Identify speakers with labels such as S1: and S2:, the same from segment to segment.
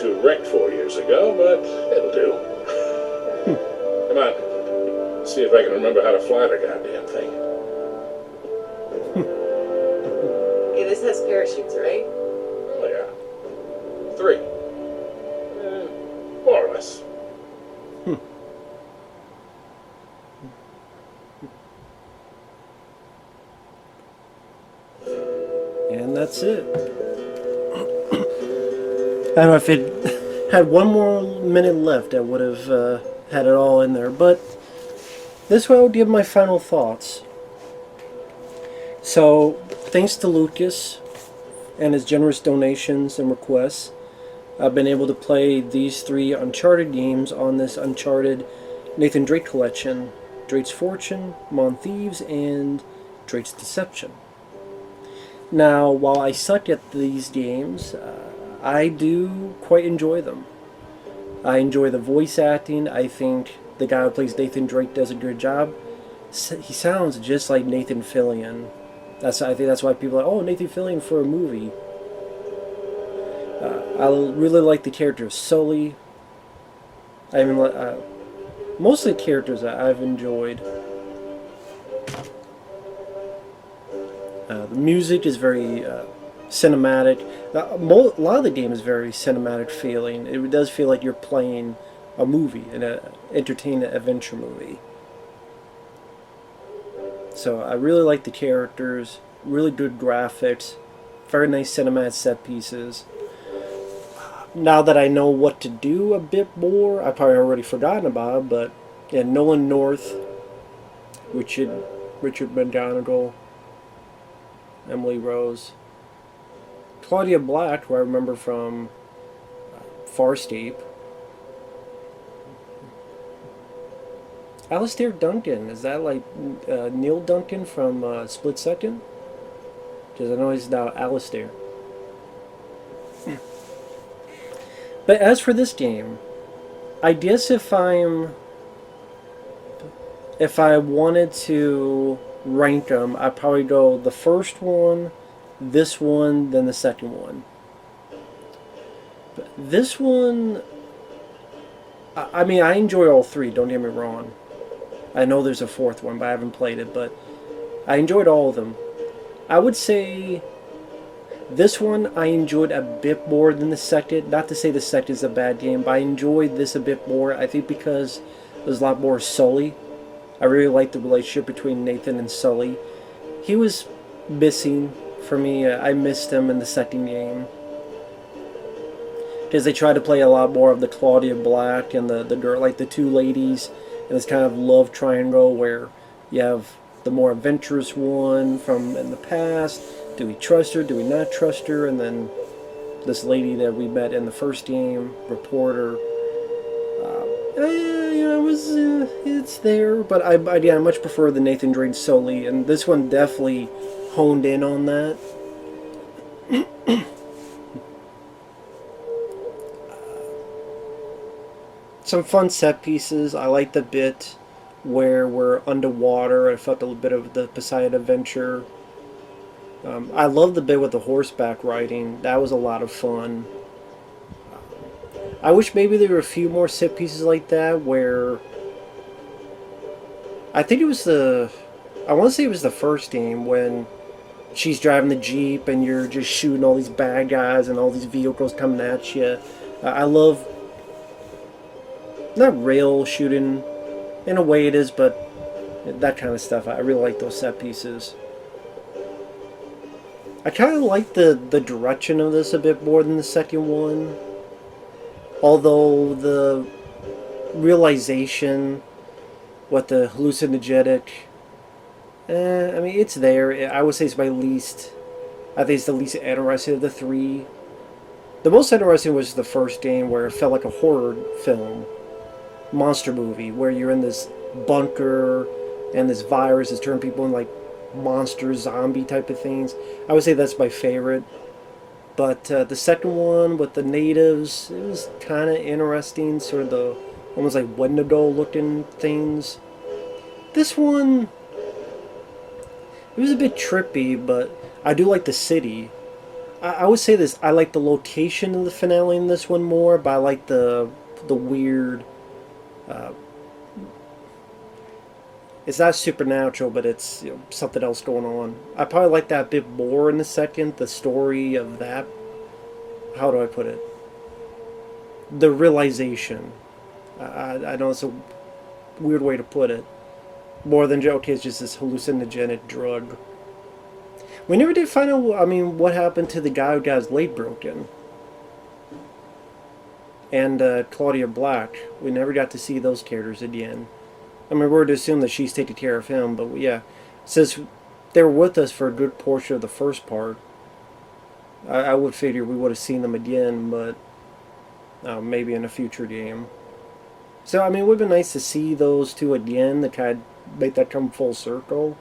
S1: to wrecked 4 years ago, but it'll do. Come on. See if I can remember how to fly the goddamn thing.
S2: Okay, this has parachutes, right?
S1: Oh, yeah. 3. More or less.
S3: And that's it. I don't know if it had one more minute left, I would have had it all in there. But this way I would give my final thoughts. So, thanks to Lucas and his generous donations and requests, I've been able to play these 3 Uncharted games on this Uncharted Nathan Drake collection. Drake's Fortune, Mon Thieves, and Drake's Deception. Now, while I suck at these games, I do quite enjoy them. I enjoy the voice acting. I think the guy who plays Nathan Drake does a good job. He sounds just like Nathan Fillion. I think that's why people are like, oh, Nathan Fillion for a movie. I really like the character of Sully. I mean, most of the characters that I've enjoyed. The music is very cinematic. A lot of the game is very cinematic feeling. It does feel like you're playing a movie, an entertaining adventure movie. So I really like the characters, really good graphics, very nice cinematic set pieces. Now that I know what to do a bit more, I probably already forgotten about it, but yeah, Nolan North, Richard McGonigal, Emily Rose, Claudia Black, who I remember from Farscape, Alistair Duncan, is that like Neil Duncan from Split Second? Because I know he's now Alistair. But as for this game, I guess if I wanted to rank them, I'd probably go the first one, this one, then the second one. But this one, I mean, I enjoy all 3, don't get me wrong. I know there's a 4th one, but I haven't played it, but I enjoyed all of them. I would say this one I enjoyed a bit more than the second. Not to say the second is a bad game, but I enjoyed this a bit more. I think because there's a lot more Sully. I really liked the relationship between Nathan and Sully. He was missing for me. I missed him in the second game. Because they tried to play a lot more of the Claudia Black and the girl, like the 2 ladies, and this kind of love triangle where you have the more adventurous one from in the past. Do we trust her? Do we not trust her? And then this lady that we met in the first game, reporter. It's there, but I much prefer the Nathan Drake Sully, and this one definitely honed in on that. Some fun set pieces. I like the bit where we're underwater. I felt a little bit of the Poseidon Adventure. I love the bit with the horseback riding. That was a lot of fun. I wish maybe there were a few more set pieces like that where I think it was I want to say it was the first game when she's driving the Jeep and you're just shooting all these bad guys and all these vehicles coming at you. I love, not rail shooting, in a way it is, but that kind of stuff. I really like those set pieces. I kind of like the direction of this a bit more than the second one. Although the realization, what the hallucinogenic, I mean, it's there. I would say it's my least, I think it's the least interesting of the 3. The most interesting was the first game where it felt like a horror film, monster movie, where you're in this bunker and this virus is turning people into like monsters, zombie type of things. I would say that's my favorite. But the second one with the natives, it was kind of interesting, sort of the almost like Wendigo looking things. This one, it was a bit trippy, but I do like the city. I would say this. I like the location of the finale in this one more, but I like the weird. Uh, it's not supernatural, but it's something else going on. I probably like that a bit more in the second. The story of that. How do I put it? The realization. I know it's a weird way to put it. More than okay, it's just this hallucinogenic drug. We never did find out. I mean, what happened to the guy who got his leg broken? And Claudia Black. We never got to see those characters again. I mean, we're to assume that she's taking care of him, but yeah, since they were with us for a good portion of the first part, I would figure we would have seen them again, but maybe in a future game. So I mean, it would have been nice to see those two again to kind of make that come full circle.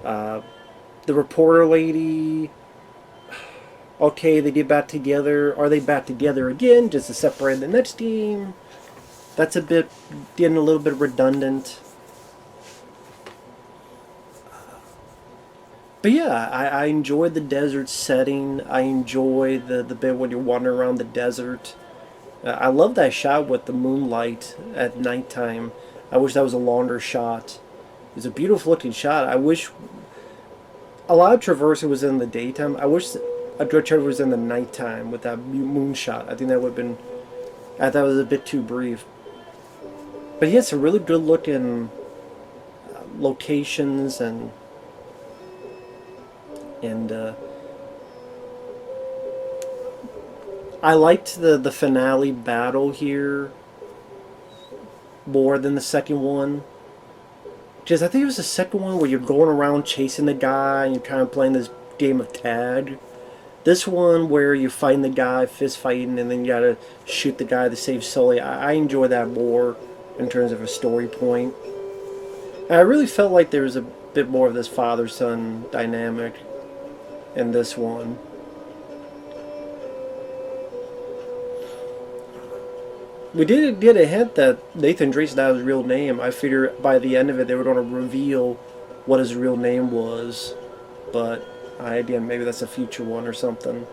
S3: Uh, the reporter lady. Okay, they get back together. Are they back together again just to separate the next team? That's a bit getting a little bit redundant. But yeah, I enjoyed the desert setting. I enjoy the bit when you're wandering around the desert. I love that shot with the moonlight at nighttime. I wish that was a longer shot. It's a beautiful looking shot. I wish a lot of traversing was in the daytime. I wish a traverse was in the nighttime with that moon shot. I think that would have been. I thought it was a bit too brief. But he has some really good looking locations and I liked the finale battle here more than the second one. Just I think it was the second one where you're going around chasing the guy and you're kind of playing this game of tag. This one where you find the guy fist fighting and then you gotta shoot the guy to save Sully. I enjoy that more in terms of a story point. And I really felt like there was a bit more of this father-son dynamic in this one. We did get a hint that Nathan Drake's not his real name. I figured by the end of it they were going to reveal what his real name was. But again, maybe that's a future one or something.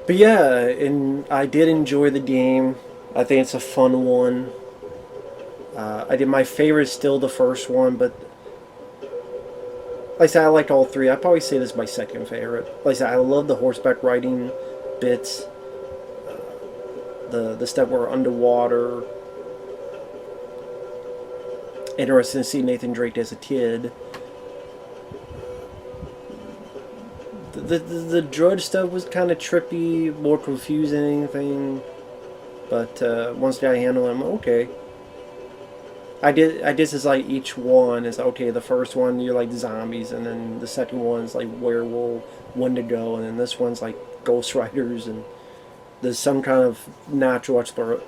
S3: But yeah, and I did enjoy the game. I think it's a fun one. I did my favorite is still the first one, but like I said, I liked all three. I'd probably say this is my second favorite. Like I said, I love the horseback riding bits. The stuff where we're underwater. Interesting to see Nathan Drake as a kid. The drudge stuff was kind of trippy, more confusing than anything. But once I handled him, okay. I guess it's like each one is okay. The first one you're like zombies, and then the second one's like werewolf, Wendigo, and then this one's like ghost riders, and there's some kind of natural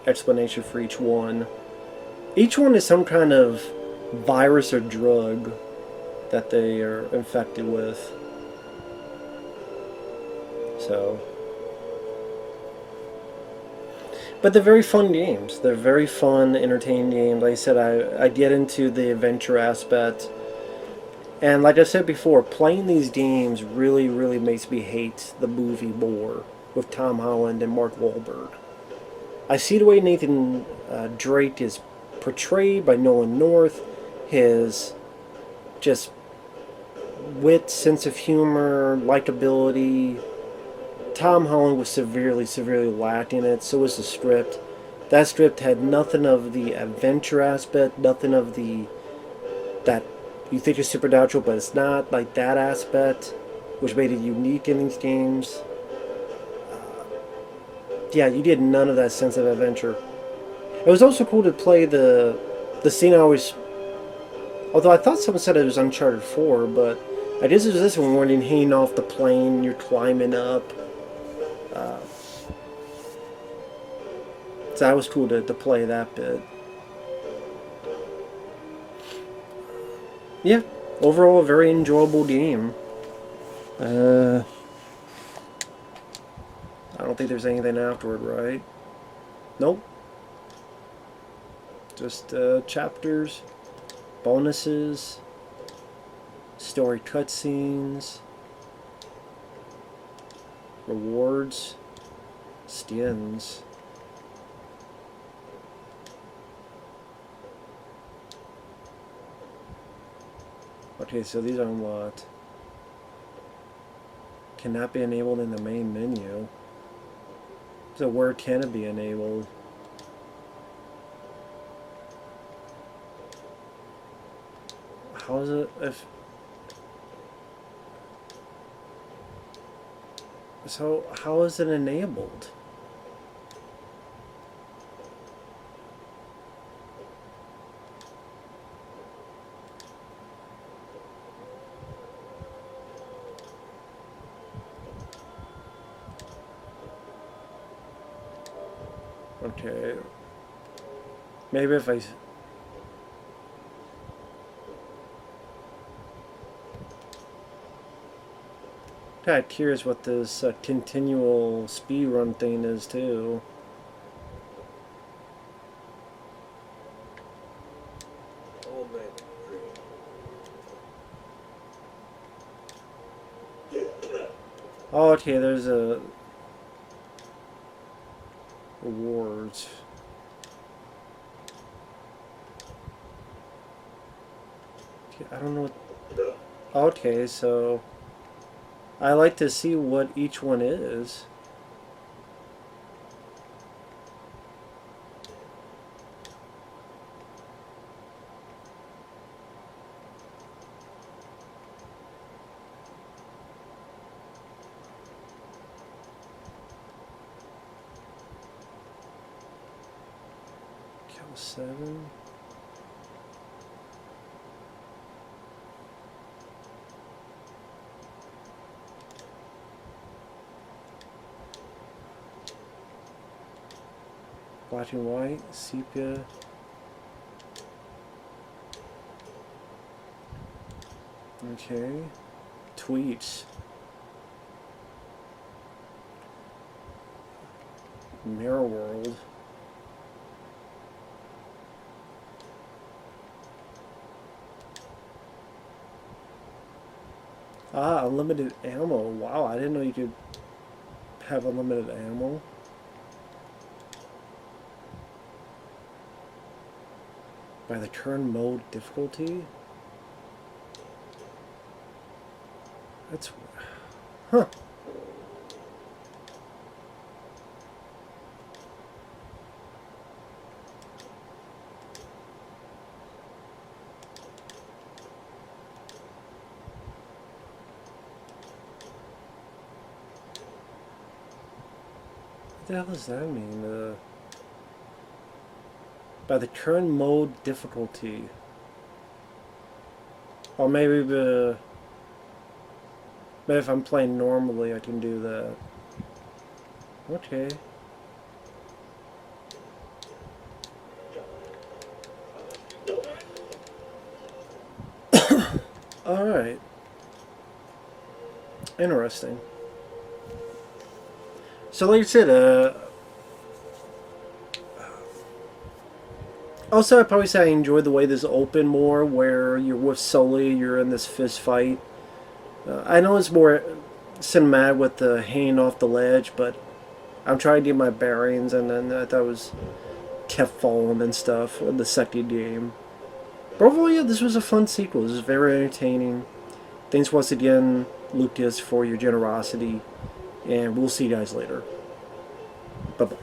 S3: explanation for each one. Each one is some kind of virus or drug that they are infected with. So, but they're very fun games. They're very fun, entertaining games. Like I said, I get into the adventure aspect. And like I said before, playing these games really, really makes me hate the movie more with Tom Holland and Mark Wahlberg. I see the way Nathan Drake is portrayed by Nolan North, his just wit, sense of humor, likability. Tom Holland was severely, severely lacking in it. So was the script. That script had nothing of the adventure aspect, nothing of the that you think is supernatural, but it's not, like that aspect, which made it unique in these games. Yeah, you did none of that sense of adventure. It was also cool to play the scene I always. Although I thought someone said it was Uncharted 4, but I guess it was this one where you're hanging off the plane, you're climbing up. So that was cool to play that bit. Yeah, overall a very enjoyable game. I don't think there's anything afterward, right? Nope. Just chapters, bonuses, story cutscenes, rewards, skins. Okay, so these are unlocked. Cannot be enabled in the main menu. So where can it be enabled? How is it if... So how is it enabled? Okay. Maybe if I... Kind of curious what this continual speed run thing is too. Oh, okay, there's a rewards. Okay, I don't know what... Okay, so I like to see what each one is. Kill 7. Black and white, sepia. Okay. Tweets. Mirror World. Ah, unlimited ammo. Wow, I didn't know you could have unlimited ammo. By the current mode difficulty? That's... Huh. What the hell does that mean? By the current mode difficulty. Or maybe if I'm playing normally I can do that. Okay. Alright. Interesting. So like I said, also, I'd probably say I enjoyed the way this opened more, where you're with Sully, you're in this fist fight. I know it's more cinematic with the hanging off the ledge, but I'm trying to get my bearings, and then I thought it was kept falling and stuff in the second game. But overall, yeah, this was a fun sequel. This was very entertaining. Thanks once again, Lucas, for your generosity, and we'll see you guys later. Bye-bye.